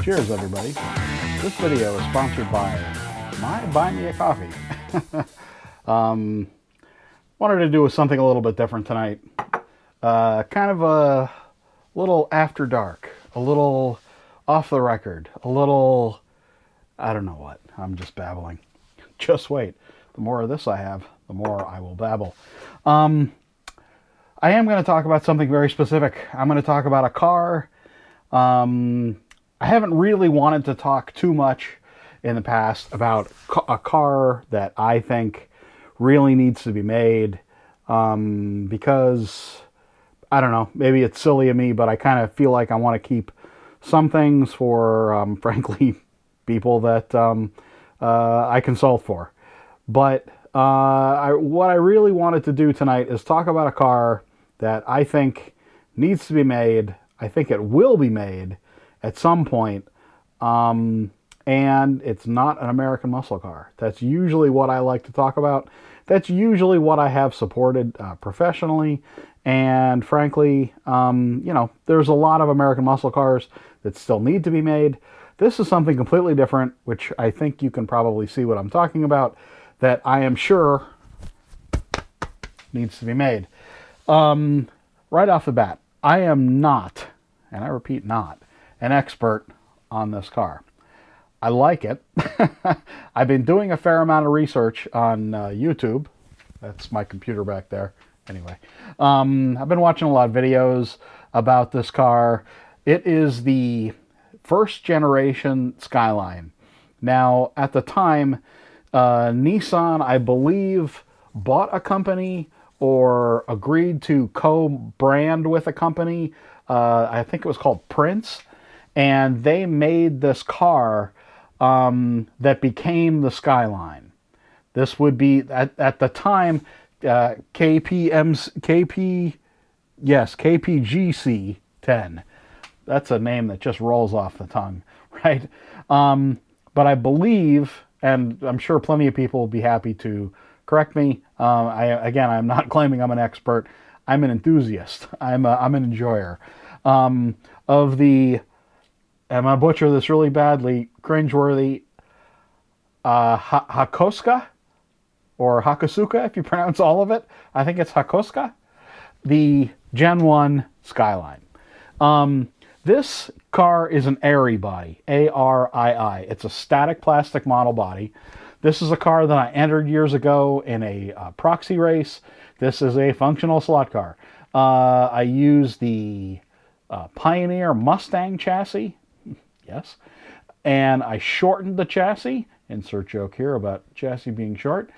Cheers, everybody. This video is sponsored by my Buy Me a Coffee. Wanted to do something a little bit different tonight. Kind of a little after dark, a little off the record, a little, I don't know what. I'm just babbling. Just wait. The more of this I have, the more I will babble. I am going to talk about something very specific. I'm going to talk about a car. I haven't really wanted to talk too much in the past about a car that I think really needs to be made, because, I don't know, maybe it's silly of me, but I kind of feel like I want to keep some things for, frankly, people that I consult for. But what I really wanted to do tonight is talk about a car that I think needs to be made. I think it will be made at some point, and it's not an American muscle car. That's usually what I like to talk about. That's usually what I have supported professionally, and frankly, there's a lot of American muscle cars that still need to be made. This is something completely different, which I think you can probably see what I'm talking about, that I am sure needs to be made. Right off the bat, I am not, and I repeat not, an expert on this car. I like it. I've been doing a fair amount of research on YouTube. That's my computer back there. Anyway, I've been watching a lot of videos about this car. It is the first generation Skyline. Now, at the time, Nissan, I believe, bought a company or agreed to co-brand with a company. I think it was called Prince. And they made this car that became the Skyline. This would be, at the time, KPGC 10. That's a name that just rolls off the tongue, right? But I believe, and I'm sure plenty of people will be happy to correct me. I'm not claiming I'm an expert. I'm an enthusiast. I'm an enjoyer of the. I'm going to butcher this really badly, cringeworthy, Hakosuka, or Hakosuka, if you pronounce all of it. I think it's Hakosuka, the Gen 1 Skyline. This car is an Airy body, A-R-I-I. It's a static plastic model body. This is a car that I entered years ago in a proxy race. This is a functional slot car. I use the Pioneer Mustang chassis. Yes. And I shortened the chassis. Insert joke here about chassis being short.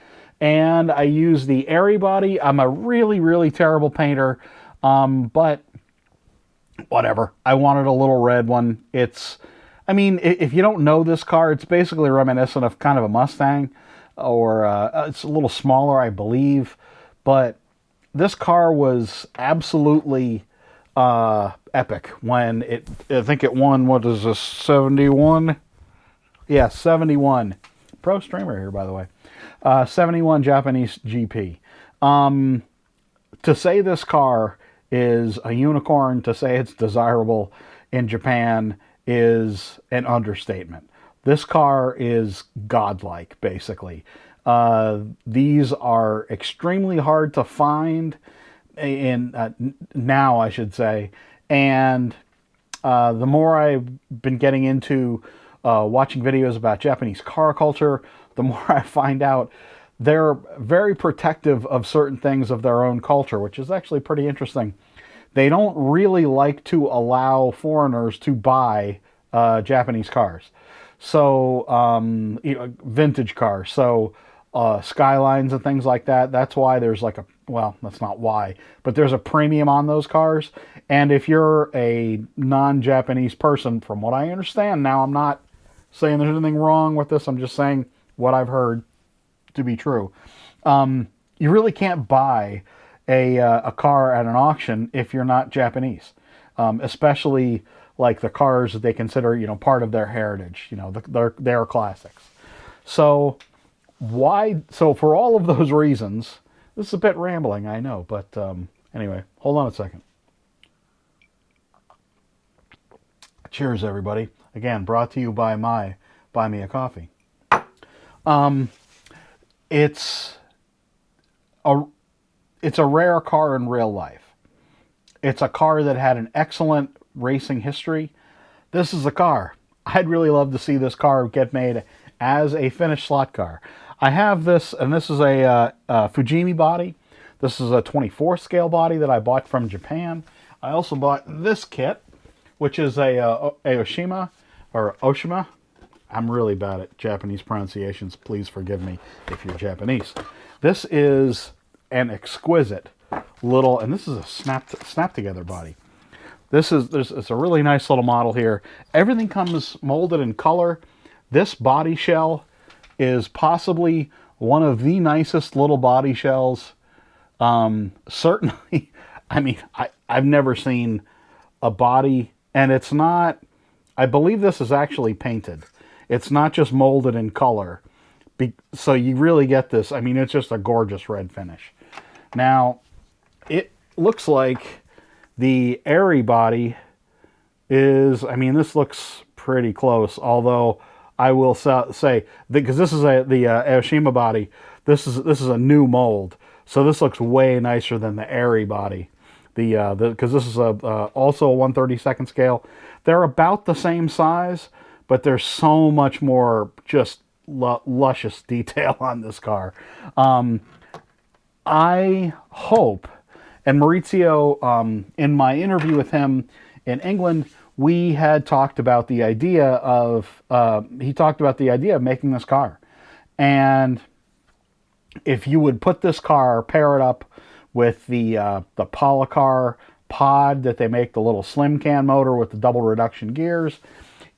And I use the Airy body. I'm a really, really terrible painter. But whatever. I wanted a little red one. If you don't know this car, it's basically reminiscent of kind of a Mustang. Or it's a little smaller, I believe. But this car was absolutely epic when I think it won, what is this, 71? Yeah, 71. Pro streamer here, by the way. 71 Japanese GP. To say this car is a unicorn, to say it's desirable in Japan is an understatement. This car is godlike, basically. These are extremely hard to find now, I should say. And the more I've been getting into watching videos about Japanese car culture, the more I find out they're very protective of certain things of their own culture, which is actually pretty interesting. They don't really like to allow foreigners to buy Japanese cars. So, vintage cars. So, Skylines and things like that. That's why there's that's not why, but there's a premium on those cars. And if you're a non-Japanese person, from what I understand, now I'm not saying there's anything wrong with this, I'm just saying what I've heard to be true. You really can't buy a car at an auction if you're not Japanese, especially like the cars that they consider, part of their heritage, their classics. So for all of those reasons, this is a bit rambling, I know, but anyway, hold on a second. Cheers, everybody. Again, brought to you by my Buy Me a Coffee. It's a rare car in real life. It's a car that had an excellent racing history. This is a car. I'd really love to see this car get made as a finished slot car. I have this, and this is a Fujimi body. This is a 24 scale body that I bought from Japan. I also bought this kit, which is a Oshima, or Oshima. I'm really bad at Japanese pronunciations. Please forgive me if you're Japanese. This is an exquisite little, and this is a snap together body. It's a really nice little model here. Everything comes molded in color. This body shell is possibly one of the nicest little body shells. Certainly, I mean, I've never seen a body, and it's not, I believe this is actually painted. It's not just molded in color. So you really get this. I mean, it's just a gorgeous red finish. Now, it looks like the Airy body is, I mean, this looks pretty close, although I will say, because this is the Aoshima body, this is a new mold, so this looks way nicer than the Airy body. Because this is also a 1/32 scale. They're about the same size, but there's so much more just luscious detail on this car. I hope, and Maurizio, in my interview with him in England, we had talked about the idea of, he talked about the idea of making this car. And if you would put this car, pair it up with the Polycar pod that they make, the little slim can motor with the double reduction gears,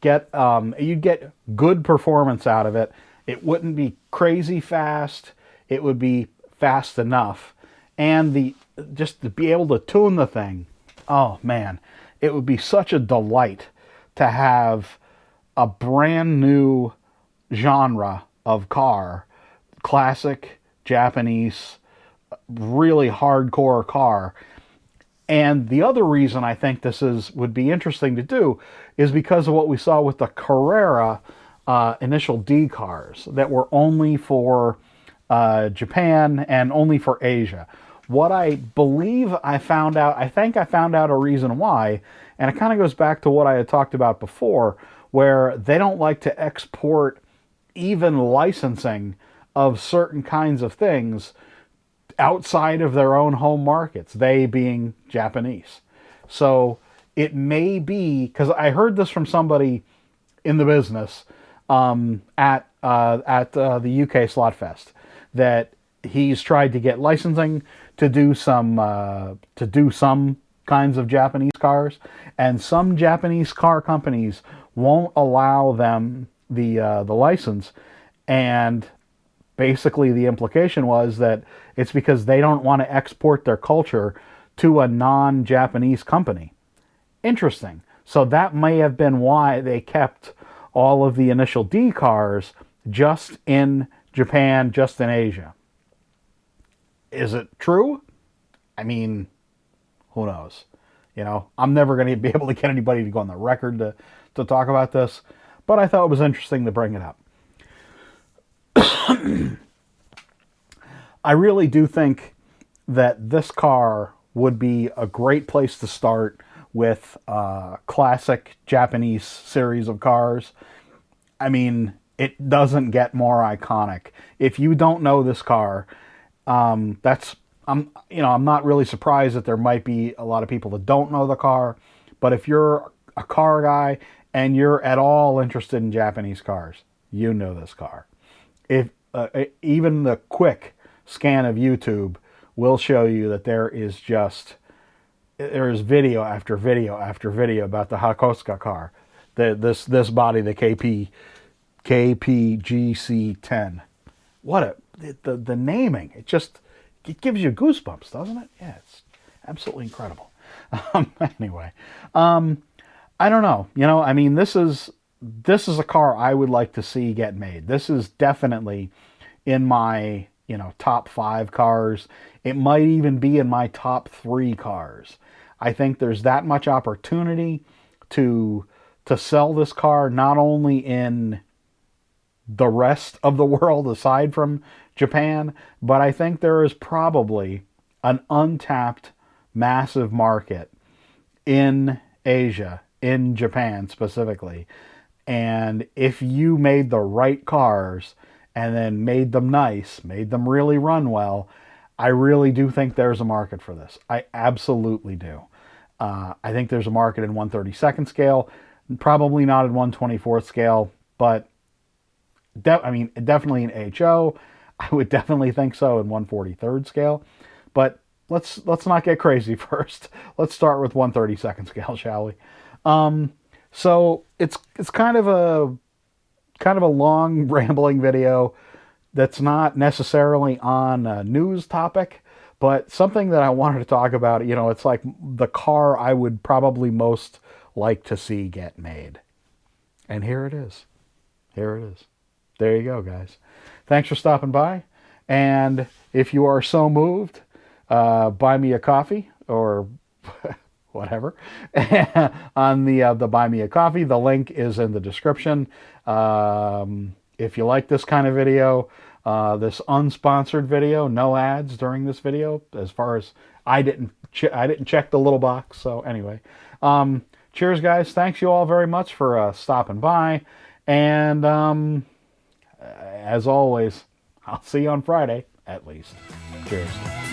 you'd get good performance out of it. It wouldn't be crazy fast. It would be fast enough. And just to be able to tune the thing, oh man, it would be such a delight to have a brand new genre of car, classic Japanese, really hardcore car. And the other reason I think this would be interesting to do is because of what we saw with the Carrera Initial D cars that were only for Japan and only for Asia. What I believe I found out, I think I found out a reason why, and it kind of goes back to what I had talked about before, where they don't like to export even licensing of certain kinds of things outside of their own home markets, they being Japanese. So it may be, because I heard this from somebody in the business at the UK Slotfest, that he's tried to get licensing to do some kinds of Japanese cars, and some Japanese car companies won't allow them the license, and basically the implication was that it's because they don't want to export their culture to a non-Japanese company. Interesting. So that may have been why they kept all of the Initial D cars just in Japan, just in Asia. Is it true? I mean, who knows? You know, I'm never going to be able to get anybody to go on the record to talk about this, but I thought it was interesting to bring it up. I really do think that this car would be a great place to start with classic Japanese series of cars. I mean, it doesn't get more iconic. If you don't know this car, I'm not really surprised that there might be a lot of people that don't know the car, but if you're a car guy and you're at all interested in Japanese cars, you know this car. If even the quick scan of YouTube will show you that there is video after video after video about the Hakosuka car, this body, the KPGC10. What the naming! It gives you goosebumps, doesn't it? Yeah, it's absolutely incredible. Anyway, I don't know. You know, I mean, this is a car I would like to see get made. This is definitely in my, top 5 cars. It might even be in my top 3 cars. I think there's that much opportunity to to sell this car not only in the rest of the world aside from Japan, but I think there is probably an untapped massive market in Asia, in Japan specifically. And if you made the right cars and then made them nice, made them really run well, I really do think there's a market for this. I absolutely do. I think there's a market in 1/32nd scale, probably not in 1/24th scale, but definitely in HO. I would definitely think so in 1/43rd scale. But let's not get crazy first. Let's start with 1/32nd scale, shall we? So it's kind of a long rambling video that's not necessarily on a news topic, but something that I wanted to talk about. You know, it's like the car I would probably most like to see get made. And here it is. Here it is. There you go, guys. Thanks for stopping by. And if you are so moved, buy me a coffee or whatever on the Buy Me a Coffee. The link is in the description. If you like this kind of video, this unsponsored video, no ads during this video, as far as I didn't check the little box. So anyway, cheers, guys. Thanks you all very much for stopping by. And as always, I'll see you on Friday, at least. Cheers.